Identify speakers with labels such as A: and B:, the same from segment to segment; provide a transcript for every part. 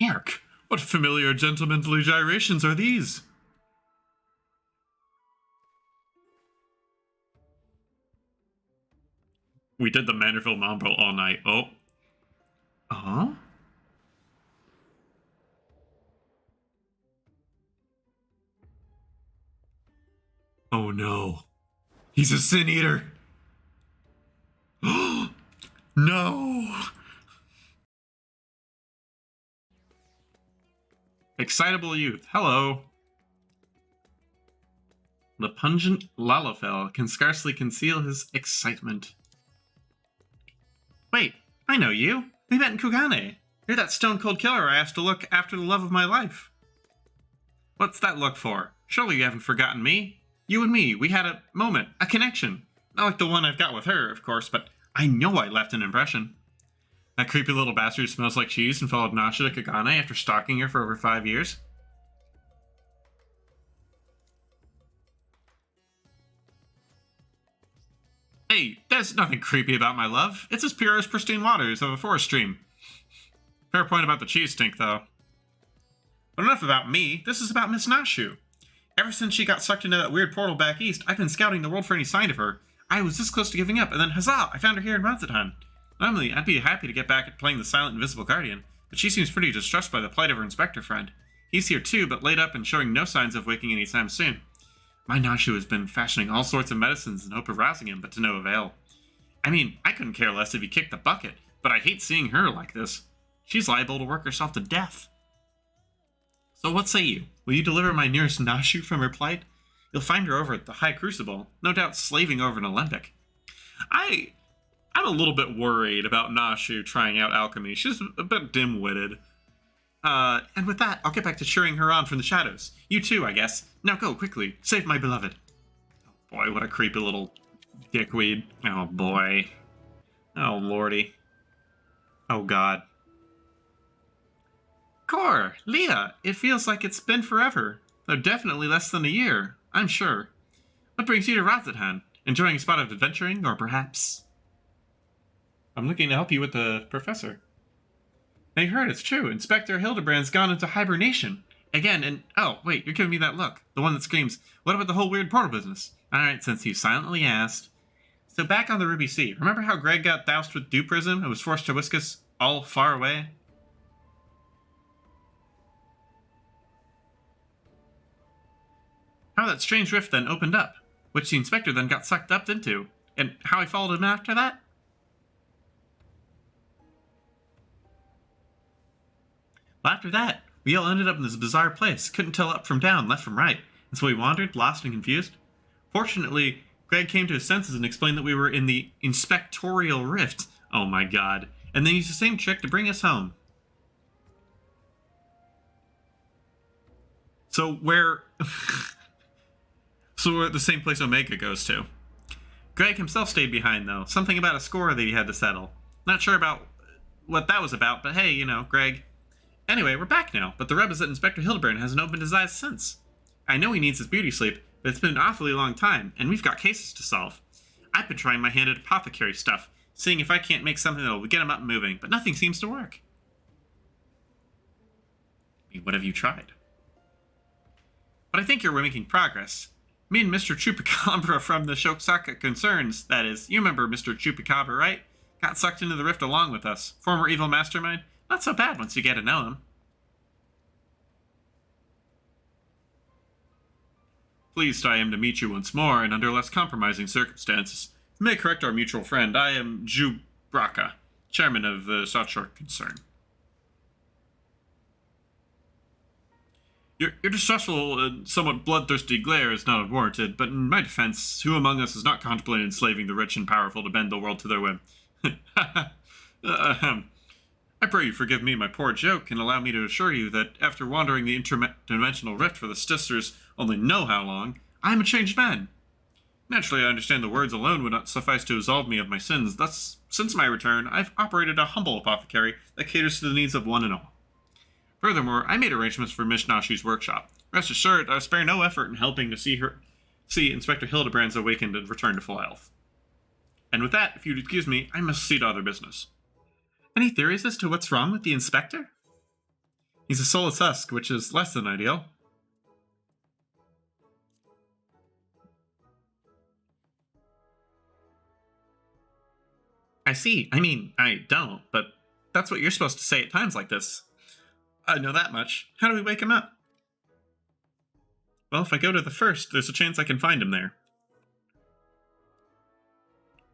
A: Hark! What familiar gentlemanly gyrations are these? We did the Manderville Mambo all night. Oh. Uh-huh? Oh no. He's a sin eater. No. Excitable youth. Hello. The pungent Lalafell can scarcely conceal his excitement. Wait, I know you. We met in Kugane. You're that stone-cold killer I asked to look after the love of my life. What's that look for? Surely you haven't forgotten me. You and me, we had a moment, a connection. Not like the one I've got with her, of course, but I know I left an impression. That creepy little bastard who smells like cheese and followed Nashu to Kugane after stalking her for over 5 years. Hey, there's nothing creepy about my love. It's as pure as pristine waters of a forest stream. Fair point about the cheese stink, though. But enough about me. This is about Miss Nashu. Ever since she got sucked into that weird portal back east, I've been scouting the world for any sign of her. I was this close to giving up, and then huzzah! I found her here in Razatan. Normally, I'd be happy to get back at playing the silent invisible guardian, but she seems pretty distressed by the plight of her inspector friend. He's here too, but laid up and showing no signs of waking anytime soon. My Nashu has been fashioning all sorts of medicines in hope of rousing him, but to no avail. I mean, I couldn't care less if he kicked the bucket, but I hate seeing her like this. She's liable to work herself to death. So what say you? Will you deliver my nearest Nashu from her plight? You'll find her over at the High Crucible, no doubt slaving over an Olympic. I'm a little bit worried about Nashu trying out alchemy. She's a bit dim-witted. And with that, I'll get back to cheering her on from the shadows. You too, I guess. Now go, quickly. Save my beloved. Oh boy, what a creepy little dickweed. Oh boy. Oh lordy. Oh god. Core, Leah, it feels like it's been forever. Though definitely less than a year, I'm sure. What brings you to Razatan? Enjoying a spot of adventuring, or perhaps... I'm looking to help you with the professor. I heard it's true. Inspector Hildebrand's gone into hibernation. Again, and... Oh, wait, you're giving me that look. The one that screams, what about the whole weird portal business? Alright, since you silently asked. So back on the Ruby Sea, remember how Greg got doused with dew prism and was forced to whisk us all far away? How that strange rift then opened up, which the inspector then got sucked up into, and how I followed him after that? Well, after that, we all ended up in this bizarre place, couldn't tell up from down, left from right, and so we wandered, lost and confused. Fortunately, Greg came to his senses and explained that we were in the inspectorial rift. Oh my god. And then used the same trick to bring us home. So we're at the same place Omega goes to. Greg himself stayed behind, though. Something about a score that he had to settle. Not sure about what that was about, but hey, you know, Greg. Anyway, we're back now, but the rub is that Inspector Hildebrand hasn't opened his eyes since. I know he needs his beauty sleep, but it's been an awfully long time, and we've got cases to solve. I've been trying my hand at apothecary stuff, seeing if I can't make something that'll get him up and moving, but nothing seems to work. I mean, what have you tried? But I think you're making progress. Me and Mr. Chupacabra from the Shokasaka Concerns, that is, you remember Mr. Chupacabra, right? Got sucked into the rift along with us. Former evil mastermind. Not so bad once you get to know him. Pleased I am to meet you once more, and under less compromising circumstances. You may correct our mutual friend. I am Jubraka, chairman of the South Shore Concern. Your distrustful and somewhat bloodthirsty glare is not unwarranted, but in my defense, who among us has not contemplated enslaving the rich and powerful to bend the world to their whim? I pray you forgive me my poor joke, and allow me to assure you that after wandering the interdimensional rift for the sisters only know how long, I am a changed man. Naturally, I understand the words alone would not suffice to absolve me of my sins. Thus, since my return, I've operated a humble apothecary that caters to the needs of one and all. Furthermore, I made arrangements for Miss Nashu's workshop. Rest assured, I spare no effort in helping to see Inspector Hildebrand's awakened and return to full health. And with that, if you'd excuse me, I must see to other business. Any theories as to what's wrong with the inspector? He's a soulless husk, which is less than ideal. I see. I mean, I don't, but that's what you're supposed to say at times like this. I know that much. How do we wake him up? Well, if I go to the first, there's a chance I can find him there.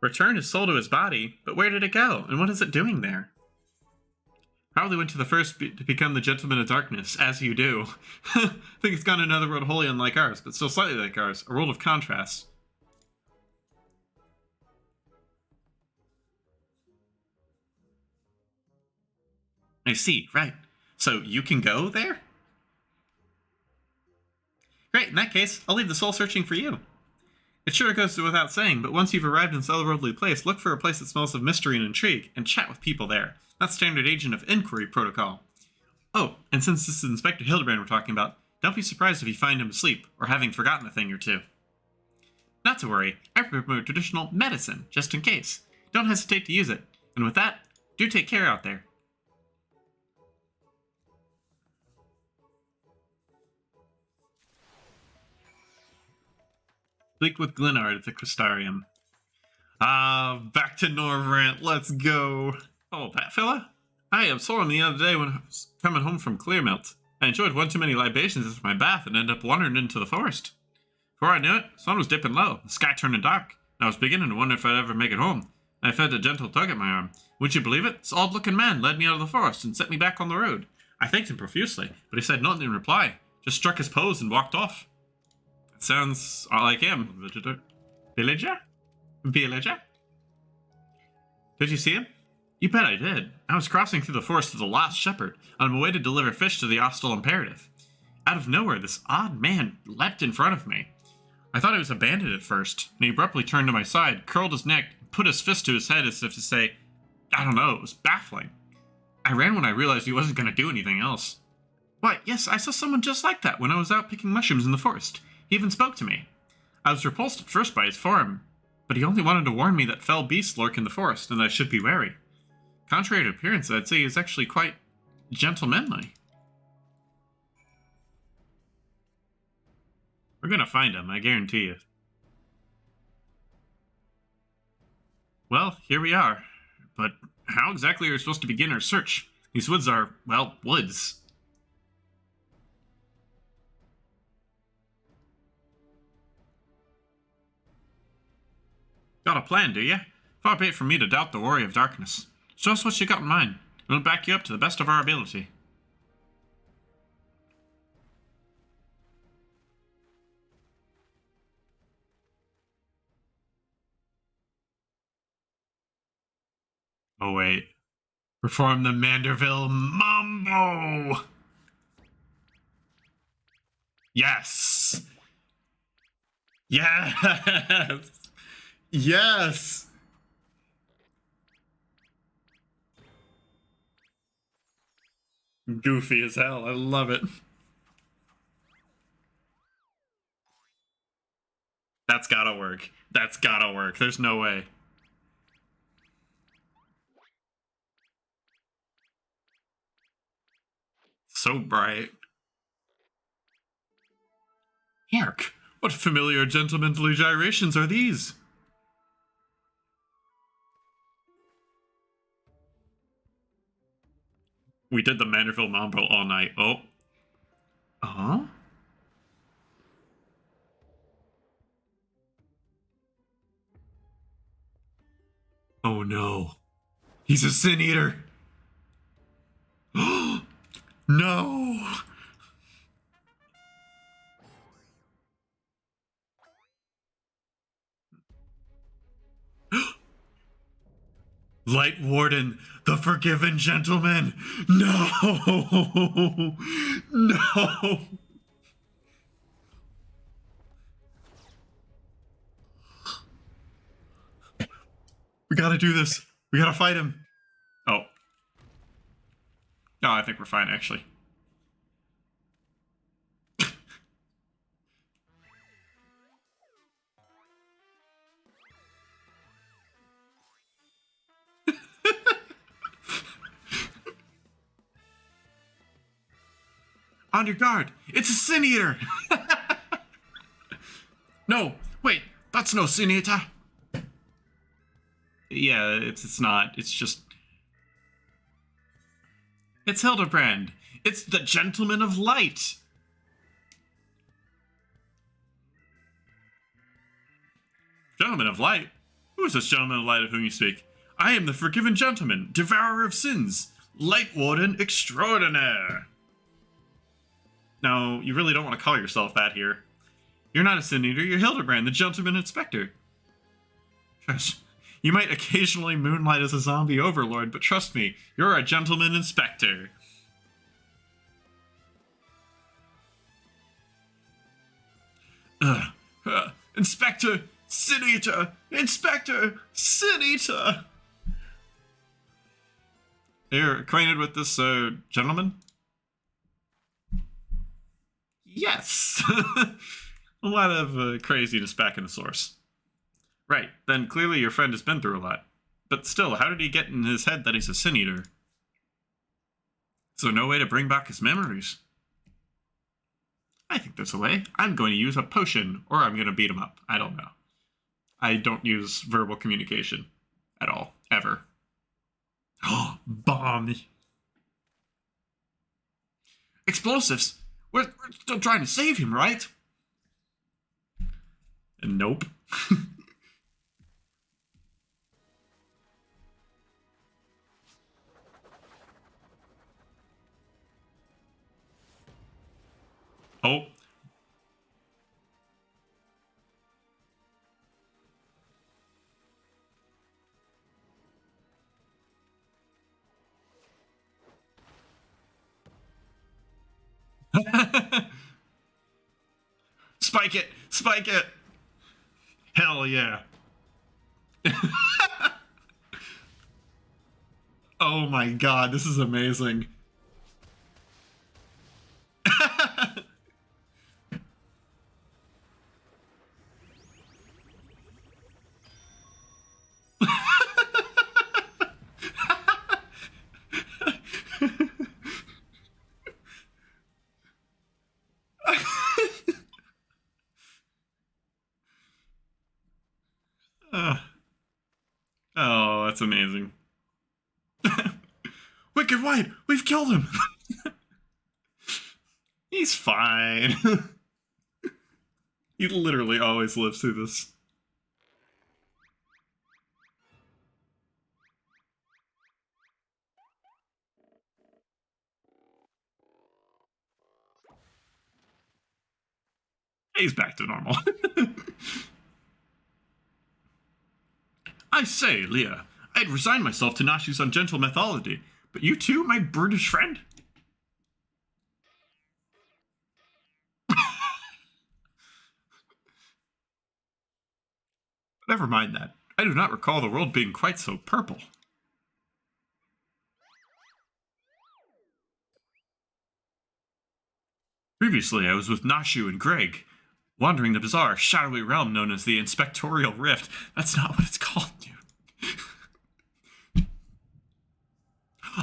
A: Return his soul to his body, but where did it go, and what is it doing there? Probably went to the first to become the Gentleman of Darkness, as you do. I think it's gone to another world wholly unlike ours, but still slightly like ours, a world of contrasts. I see, right. So you can go there? Great, in that case, I'll leave the soul searching for you. It sure goes without saying, but once you've arrived in this otherworldly place, look for a place that smells of mystery and intrigue, and chat with people there. That's standard agent of inquiry protocol. Oh, and since this is Inspector Hildebrand we're talking about, don't be surprised if you find him asleep, or having forgotten a thing or two. Not to worry, I promote traditional medicine, just in case. Don't hesitate to use it. And with that, do take care out there. Speak with Glenard at the Crystarium. Back to Norvrant, let's go. Oh, that fella? I saw him the other day when I was coming home from Clearmelt. I enjoyed one too many libations after my bath and ended up wandering into the forest. Before I knew it, the sun was dipping low, the sky turning dark, and I was beginning to wonder if I'd ever make it home. I felt a gentle tug at my arm. Would you believe it? This odd-looking man led me out of the forest and set me back on the road. I thanked him profusely, but he said nothing in reply, just struck his pose and walked off. Sounds like him. Villager? Villager? Did you see him? You bet I did. I was crossing through the forest to the Lost Shepherd, on my way to deliver fish to the Hostile Imperative. Out of nowhere, this odd man leapt in front of me. I thought he was a bandit at first, and he abruptly turned to my side, curled his neck, and put his fist to his head as if to say, I don't know, it was baffling. I ran when I realized he wasn't going to do anything else. Why, yes, I saw someone just like that when I was out picking mushrooms in the forest. He even spoke to me. I was repulsed at first by his form, but he only wanted to warn me that fell beasts lurk in the forest and that I should be wary. Contrary to appearance, I'd say he's actually quite gentlemanly. We're gonna find him, I guarantee you. Well, here we are. But how exactly are we supposed to begin our search? These woods are, well, woods. Got a plan, do you? Far be it from me to doubt the Warrior of Darkness. Show us what you got in mind, and we'll back you up to the best of our ability. Oh wait. Perform the Manderville Mambo! Yes! Yes! Yes! Goofy as hell, I love it. That's gotta work. That's gotta work. There's no way. So bright. Hark! What familiar gentlemanly gyrations are these? We did the Manderville Mambo all night. Oh. Uh-huh? Oh no. He's a sin eater. No. Light Warden, the forgiven gentleman. No. No. We gotta do this. We gotta fight him. Oh. No, I think we're fine, actually. On your guard! It's a Sin Eater! No, wait, that's no Sin Eater! Yeah, it's not. It's just... It's Hildebrand! It's the Gentleman of Light! Gentleman of Light? Who is this Gentleman of Light of whom you speak? I am the Forgiven Gentleman, Devourer of Sins, Light Warden Extraordinaire! No, you really don't want to call yourself that here. You're not a Sin Eater, you're Hildebrand, the Gentleman Inspector. You might occasionally moonlight as a zombie overlord, but trust me, you're a Gentleman Inspector. Inspector Sin Eater! Inspector Sin Eater! You're acquainted with this, gentleman? Yes! A lot of craziness back in the source. Right, then clearly your friend has been through a lot. But still, how did he get in his head that he's a Sin Eater? Is there no way to bring back his memories? I think there's a way. I'm going to use a potion, or I'm going to beat him up. I don't know. I don't use verbal communication at all, ever. Oh, bomb! Explosives? We're still trying to save him, right? Nope. Oh. Spike it! Spike it! Hell yeah. Oh my god, this is amazing. Oh, that's amazing. Wicked White, we've killed him. He's fine. He literally always lives through this. He's back to normal. I say, Leah, I'd resigned myself to Nashu's ungentle methodology, but you too, my brutish friend? Never mind that. I do not recall the world being quite so purple. Previously, I was with Nashu and Greg, wandering the bizarre, shadowy realm known as the Inspectorial Rift. That's not what it's called, dude.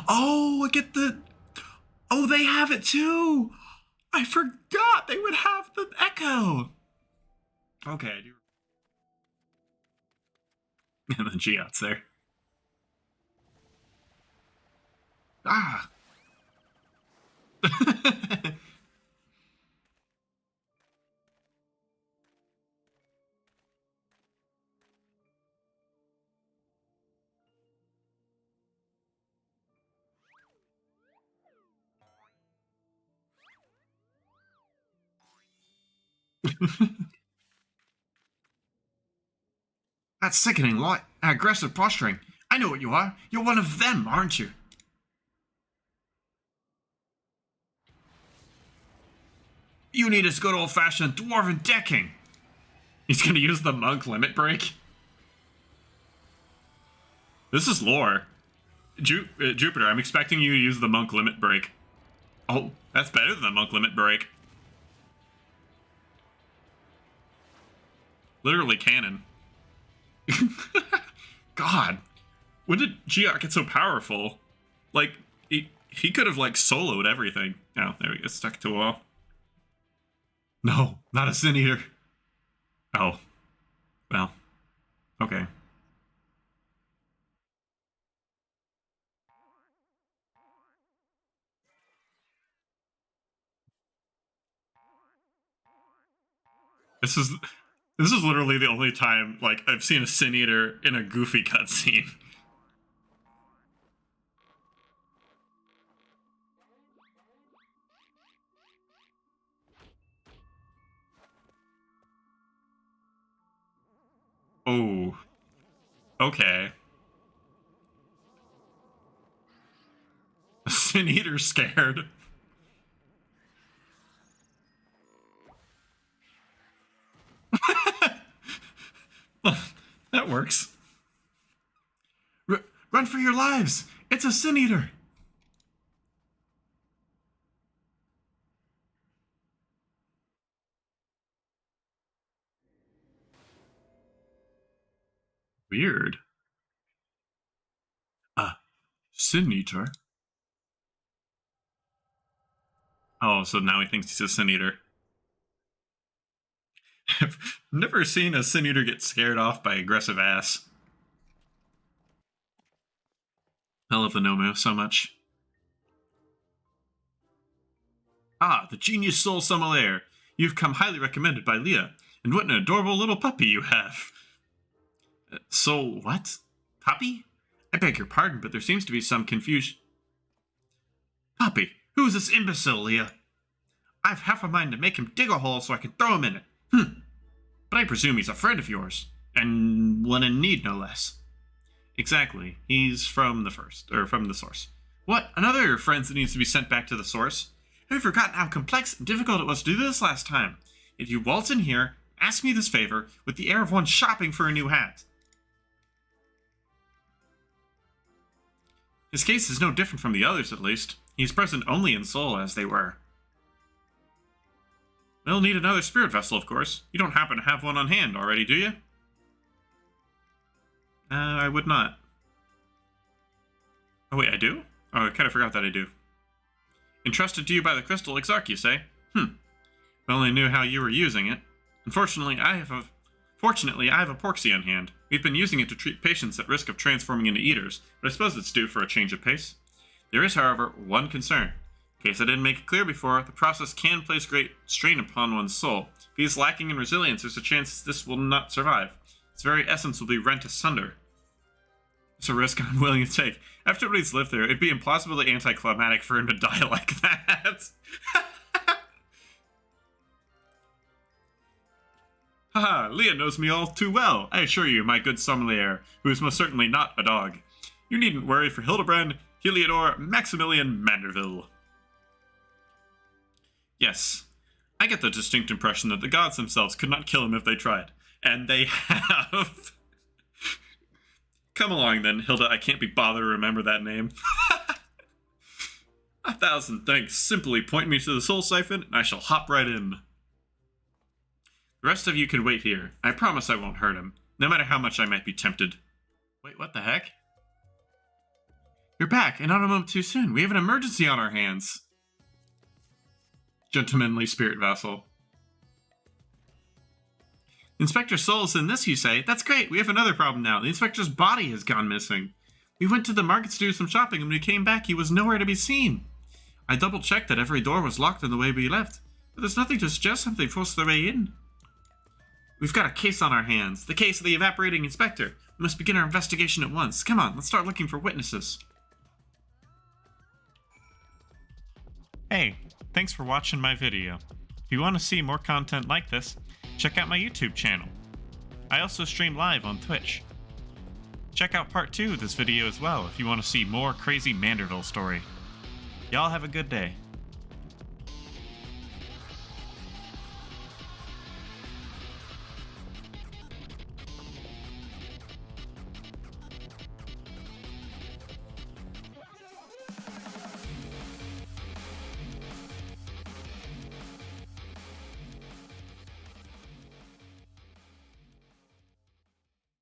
A: Oh, I get the... Oh, they have it too! I forgot they would have the echo! Okay, I do... And then Giot's there. Ah! That's sickening light. Aggressive posturing. I know what you are. You're one of them, aren't you? You need his good old-fashioned dwarven decking. He's gonna use the monk limit break. This is lore. Jupiter, I'm expecting you to use the monk limit break. Oh, that's better than the monk limit break. Literally canon. God, when did Giot get so powerful? Like, He could have, like, soloed everything. Oh, there we go. Stuck to a wall. No, not a Sin Eater. Oh. Well. Okay. This is literally the only time, like, I've seen a Sin Eater in a goofy cutscene. Oh. Okay. A Sin Eater scared. That works. Run for your lives! It's a Sin Eater! Weird. Sin Eater? Oh, so now he thinks he's a Sin Eater. I've never seen a Sin Eater get scared off by aggressive ass. I love the Nomu so much. Ah, the genius soul sommelier. You've come highly recommended by Leah, and what an adorable little puppy you have. So, what? Puppy? I beg your pardon, but there seems to be some confusion. Puppy? Who is this imbecile, Leah? I've half a mind to make him dig a hole so I can throw him in it. But I presume he's a friend of yours, and one in need, no less. Exactly. He's from the source. What? Another friend that needs to be sent back to the source? Have you forgotten how complex and difficult it was to do this last time? If you waltz in here, ask me this favor, with the air of one shopping for a new hat. His case is no different from the others, at least. He is present only in soul, as they were. We'll need another spirit vessel, of course. You don't happen to have one on hand already, do you? I would not. Oh, wait, I do? Oh, I kind of forgot that I do. Entrusted to you by the Crystal Exarch, you say? If I only knew how you were using it. Unfortunately, I have a porksy on hand. We've been using it to treat patients at risk of transforming into eaters, but I suppose it's due for a change of pace. There is, however, one concern. In case I didn't make it clear before, the process can place great strain upon one's soul. If he is lacking in resilience, there's a chance this will not survive. Its very essence will be rent asunder. It's a risk I'm willing to take. After everybody's lived there, it'd be implausibly anticlimactic for him to die like that. Haha, Leah knows me all too well, I assure you, my good sommelier, who is most certainly not a dog. You needn't worry for Hildebrand, Heliodor, Maximilian Manderville. Yes, I get the distinct impression that the gods themselves could not kill him if they tried. And they have. Come along then, Hilda, I can't be bothered to remember that name. 1,000 thanks. Simply point me to the soul siphon, and I shall hop right in. The rest of you can wait here. I promise I won't hurt him, no matter how much I might be tempted. Wait, what the heck? You're back, and not a moment too soon. We have an emergency on our hands. Gentlemanly spirit vessel. Inspector Soul's in this, you say? That's great, we have another problem now. The inspector's body has gone missing. We went to the market to do some shopping, and when we came back, he was nowhere to be seen. I double-checked that every door was locked in the way we left, but there's nothing to suggest something forced their way in. We've got a case on our hands, the case of the evaporating inspector. We must begin our investigation at once. Come on, let's start looking for witnesses. Hey, thanks for watching my video. If you want to see more content like this, check out my YouTube channel. I also stream live on Twitch. Check out part 2 of this video as well if you want to see more crazy Manderville story. Y'all have a good day.